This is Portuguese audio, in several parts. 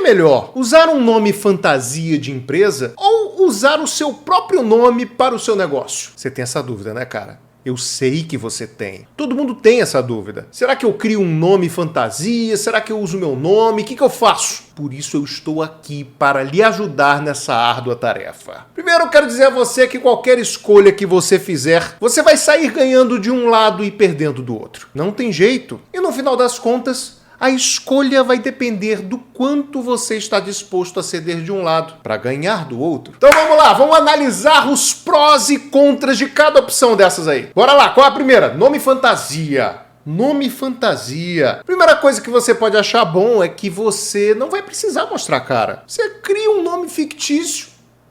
melhor, usar um nome fantasia de empresa ou usar o seu próprio nome para o seu negócio? Você tem essa dúvida, né, cara? Eu sei que você tem. Todo mundo tem essa dúvida. Será que eu crio um nome fantasia? Será que eu uso meu nome? O que eu faço? Por isso eu estou aqui para lhe ajudar nessa árdua tarefa. Primeiro eu quero dizer a você que qualquer escolha que você fizer, você vai sair ganhando de um lado e perdendo do outro. Não tem jeito. E no final das contas, a escolha vai depender do quanto você está disposto a ceder de um lado para ganhar do outro. Então vamos lá, vamos analisar os prós e contras de cada opção dessas aí. Bora lá, qual é a primeira? Nome fantasia. Nome fantasia. Primeira coisa que você pode achar bom é que você não vai precisar mostrar a cara. Você cria um nome fictício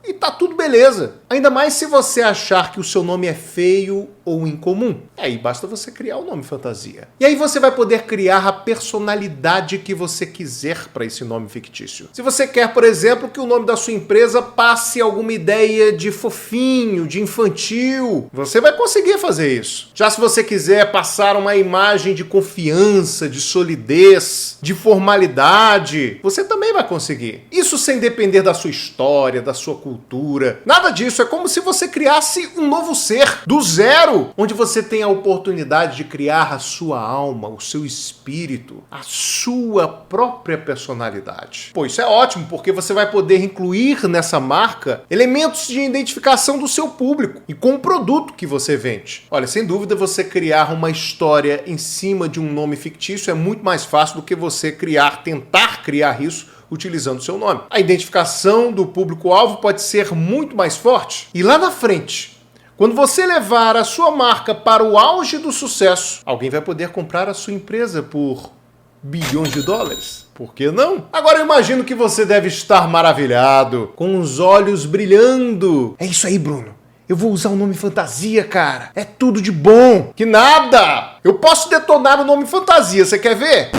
e tá tudo beleza. Ainda mais se você achar que o seu nome é feio ou incomum. Aí basta você criar o nome fantasia. E aí você vai poder criar a personalidade que você quiser para esse nome fictício. Se você quer, por exemplo, que o nome da sua empresa passe alguma ideia de fofinho, de infantil, você vai conseguir fazer isso. Já se você quiser passar uma imagem de confiança, de solidez, de formalidade, você também vai conseguir. Isso sem depender da sua história, da sua cultura. Nada disso, é como se você criasse um novo ser, do zero, onde você tem a oportunidade de criar a sua alma, o seu espírito, a sua própria personalidade. Pô, isso é ótimo, porque você vai poder incluir nessa marca elementos de identificação do seu público e com o produto que você vende. Olha, sem dúvida, você criar uma história em cima de um nome fictício é muito mais fácil do que você tentar criar isso utilizando o seu nome. A identificação do público-alvo pode ser muito mais forte. E lá na frente, quando você levar a sua marca para o auge do sucesso, alguém vai poder comprar a sua empresa por bilhões de dólares. Por que não? Agora eu imagino que você deve estar maravilhado, com os olhos brilhando. É isso aí, Bruno. Eu vou usar o nome fantasia, cara. É tudo de bom. Que nada! Eu posso detonar o nome fantasia, você quer ver?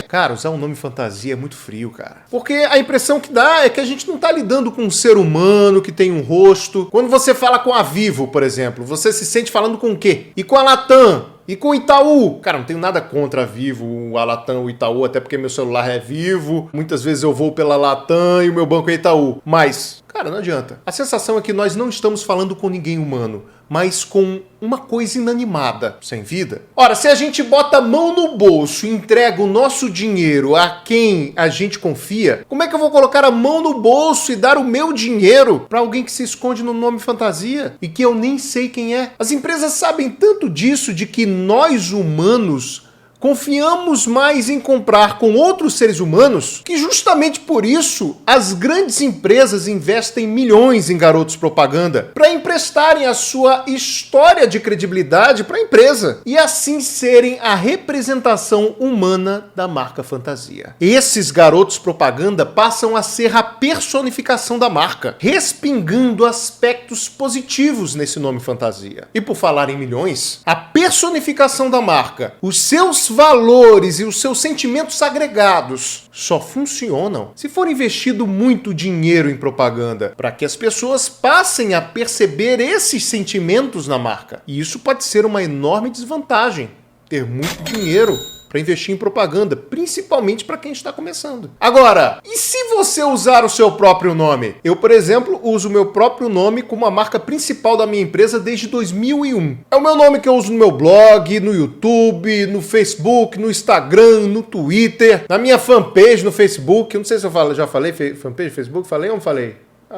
Cara, usar um nome fantasia é muito frio, cara. Porque a impressão que dá é que a gente não tá lidando com um ser humano que tem um rosto. Quando você fala com a Vivo, por exemplo, você se sente falando com o quê? E com a Latam? E com o Itaú? Cara, não tenho nada contra a Vivo, a Latam, o Itaú, até porque meu celular é Vivo. Muitas vezes eu vou pela Latam e o meu banco é Itaú. Mas, cara, não adianta. A sensação é que nós não estamos falando com ninguém humano, mas com uma coisa inanimada, sem vida. Ora, se a gente bota a mão no bolso e entrega o nosso dinheiro a quem a gente confia, como é que eu vou colocar a mão no bolso e dar o meu dinheiro para alguém que se esconde no nome fantasia e que eu nem sei quem é? As empresas sabem tanto disso, de que nós humanos confiamos mais em comprar com outros seres humanos, que justamente por isso as grandes empresas investem milhões em garotos propaganda para emprestarem a sua história de credibilidade para a empresa e assim serem a representação humana da marca fantasia. Esses garotos propaganda passam a ser a personificação da marca, respingando aspectos positivos nesse nome fantasia. E por falar em milhões, a personificação da marca, os seus valores e os seus sentimentos agregados só funcionam se for investido muito dinheiro em propaganda, para que as pessoas passem a perceber esses sentimentos na marca. E isso pode ser uma enorme desvantagem, ter muito dinheiro para investir em propaganda, principalmente para quem está começando. Agora, e se você usar o seu próprio nome? Eu, por exemplo, uso o meu próprio nome como a marca principal da minha empresa desde 2001. É o meu nome que eu uso no meu blog, no YouTube, no Facebook, no Instagram, no Twitter, na minha fanpage no Facebook. Eu não sei se eu já falei fanpage no Facebook, falei ou não falei?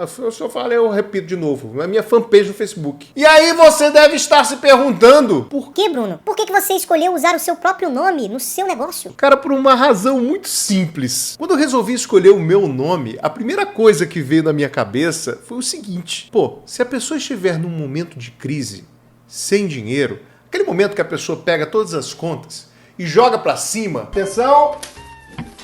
Se eu falei, eu repito de novo. É a minha fanpage no Facebook. E aí você deve estar se perguntando: por que, Bruno? Por que você escolheu usar o seu próprio nome no seu negócio? Cara, por uma razão muito simples. Quando eu resolvi escolher o meu nome, a primeira coisa que veio na minha cabeça foi o seguinte: pô, se a pessoa estiver num momento de crise, sem dinheiro, aquele momento que a pessoa pega todas as contas e joga pra cima, atenção,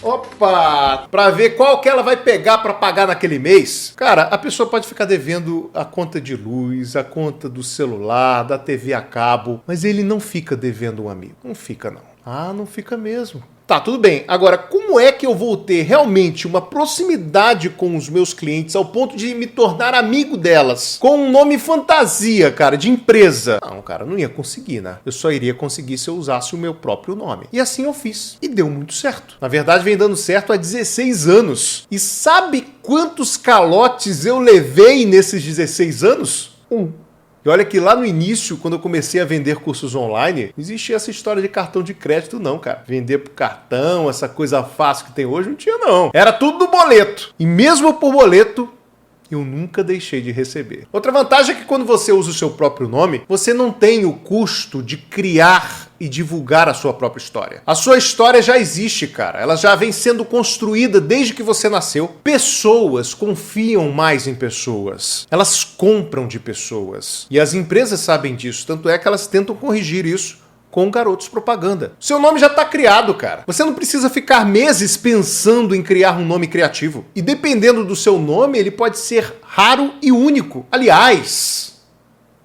opa, pra ver qual que ela vai pegar pra pagar naquele mês. Cara, a pessoa pode ficar devendo a conta de luz, a conta do celular, da TV a cabo, mas ele não fica devendo um amigo. Não fica, não. Ah, não fica mesmo. Tá, tudo bem. Agora, como é que eu vou ter realmente uma proximidade com os meus clientes ao ponto de me tornar amigo delas? Com um nome fantasia, cara, de empresa. Não, cara, não ia conseguir, né? Eu só iria conseguir se eu usasse o meu próprio nome. E assim eu fiz. E deu muito certo. Na verdade, vem dando certo há 16 anos. E sabe quantos calotes eu levei nesses 16 anos? E olha que lá no início, quando eu comecei a vender cursos online, não existia essa história de cartão de crédito não, cara. Vender por cartão, essa coisa fácil que tem hoje, não tinha não. Era tudo no boleto. E mesmo por boleto, eu nunca deixei de receber. Outra vantagem é que quando você usa o seu próprio nome, você não tem o custo de criar e divulgar a sua própria história. A sua história já existe, cara. Ela já vem sendo construída desde que você nasceu. Pessoas confiam mais em pessoas. Elas compram de pessoas. E as empresas sabem disso. Tanto é que elas tentam corrigir isso com garotos propaganda. Seu nome já está criado, cara. Você não precisa ficar meses pensando em criar um nome criativo. E dependendo do seu nome, ele pode ser raro e único. Aliás,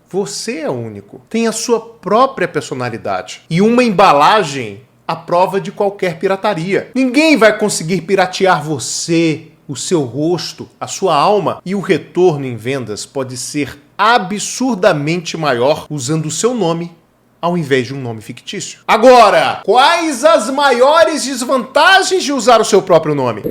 você é único. Tem a sua própria personalidade. E uma embalagem à prova de qualquer pirataria. Ninguém vai conseguir piratear você, o seu rosto, a sua alma. E o retorno em vendas pode ser absurdamente maior usando o seu nome ao invés de um nome fictício. Agora, quais as maiores desvantagens de usar o seu próprio nome?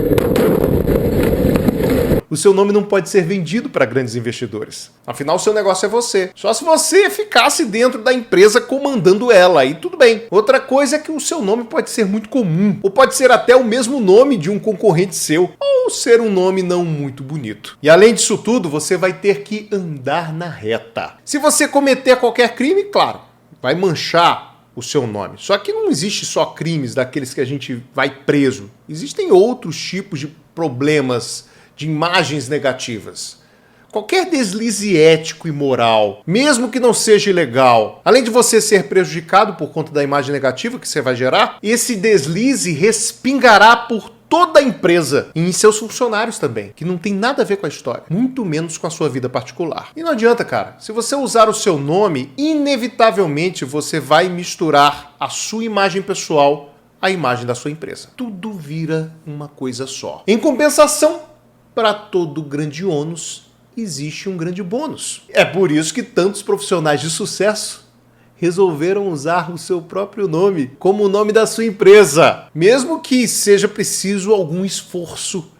O seu nome não pode ser vendido para grandes investidores. Afinal, o seu negócio é você. Só se você ficasse dentro da empresa comandando ela, aí tudo bem. Outra coisa é que o seu nome pode ser muito comum, ou pode ser até o mesmo nome de um concorrente seu, ou ser um nome não muito bonito. E além disso tudo, você vai ter que andar na reta. Se você cometer qualquer crime, claro, vai manchar o seu nome. Só que não existe só crimes daqueles que a gente vai preso. Existem outros tipos de problemas, de imagens negativas. Qualquer deslize ético e moral, mesmo que não seja ilegal, além de você ser prejudicado por conta da imagem negativa que você vai gerar, esse deslize respingará por toda a empresa e em seus funcionários também, que não tem nada a ver com a história, muito menos com a sua vida particular. E não adianta, cara. Se você usar o seu nome, inevitavelmente você vai misturar a sua imagem pessoal à imagem da sua empresa. Tudo vira uma coisa só. Em compensação, para todo grande ônus, existe um grande bônus. É por isso que tantos profissionais de sucesso resolveram usar o seu próprio nome como o nome da sua empresa, mesmo que seja preciso algum esforço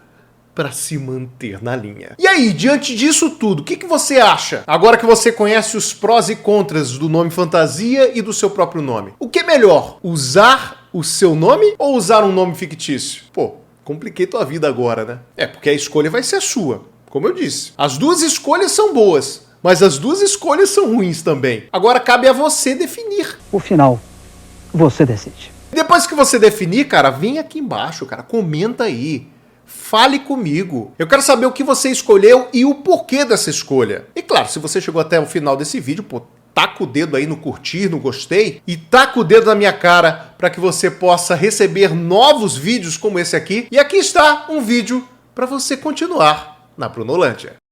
para se manter na linha. E aí, diante disso tudo, o que você acha? Agora que você conhece os prós e contras do nome fantasia e do seu próprio nome, o que é melhor? Usar o seu nome ou usar um nome fictício? Pô, compliquei tua vida agora, né? É, porque a escolha vai ser sua, como eu disse. As duas escolhas são boas, mas as duas escolhas são ruins também. Agora cabe a você definir. O final, você decide. Depois que você definir, cara, vem aqui embaixo, cara, comenta aí. Fale comigo. Eu quero saber o que você escolheu e o porquê dessa escolha. E claro, se você chegou até o final desse vídeo, pô, taca o dedo aí no curtir, no gostei e taca o dedo na minha cara para que você possa receber novos vídeos como esse aqui. E aqui está um vídeo para você continuar na Brunolândia.